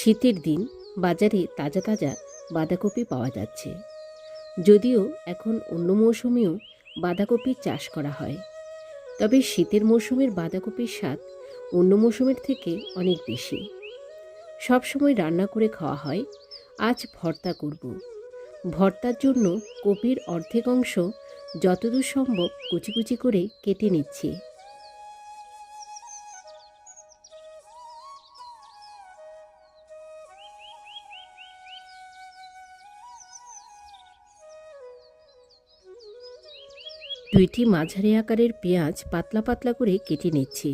শীতের দিন বাজারে তাজা তাজা বাঁধাকপি পাওয়া যাচ্ছে। যদিও এখন অন্য মৌসুমেও বাঁধাকপির চাষ করা হয়, তবে শীতের মৌসুমের বাঁধাকপির স্বাদ অন্য মৌসুমের থেকে অনেক বেশি। সবসময় রান্না করে খাওয়া হয়। আজ ভর্তা করব। ভর্তার জন্য কপির অর্ধেক অংশ যতদূর সম্ভব কুচি কুচি করে কেটে নিচ্ছি। দুইটি মাঝারি আকারের পেঁয়াজ পাতলা পাতলা করে কেটে নিচ্ছি।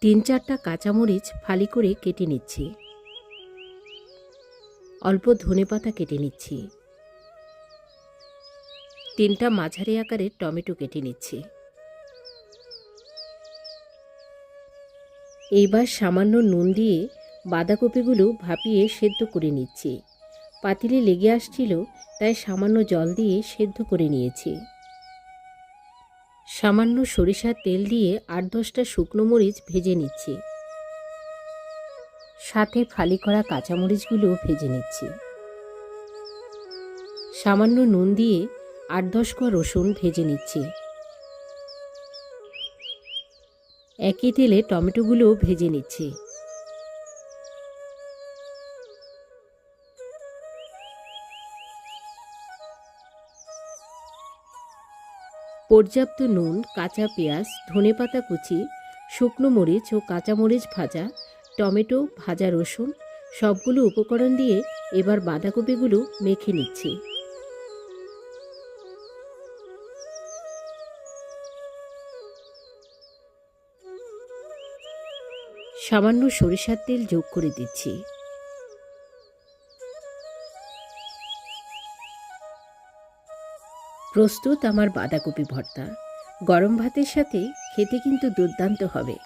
তিন চারটা কাঁচামরিচ ফালি করে কেটে নিচ্ছি। অল্প ধনেপাতা কেটে নিচ্ছি। তিনটা মাঝারি আকারের টমেটো কেটে নিচ্ছি। এইবার সামান্য নুন দিয়ে বাঁধাকপিগুলো ভাপিয়ে সেদ্ধ করে নিচ্ছি। পাতিলে লেগে আসছিল, তাই সামান্য জল দিয়ে সেদ্ধ করে নিয়েছি। সামান্য সরিষার তেল দিয়ে ৮-১০টা শুকনো মরিচ ভেজে নিচ্ছি। সাথে ফালি করা কাঁচামরিচগুলো ভেজে নিচ্ছি। সামান্য নুন দিয়ে ৮-১০ কোয়া রসুন ভেজে নিচ্ছি। একই তেলে টমেটোগুলো ভেজে নিচ্ছি। পর্যাপ্ত নুন, কাঁচা পেঁয়াজ, ধনেপাতা কুচি, শুকনো মরিচ ও কাঁচামরিচ ভাজা, টমেটো, ভাজা রসুন সবগুলো উপকরণ দিয়ে এবার বাঁধাকপিগুলো মেখে নিচ্ছি। সামান্য সরিষার তেল যোগ করে দিচ্ছি। প্রস্তুত আমার বাঁধাকপি ভর্তা। গরম ভাতের সাথে খেতে কিন্তু দুর্দান্ত হবে।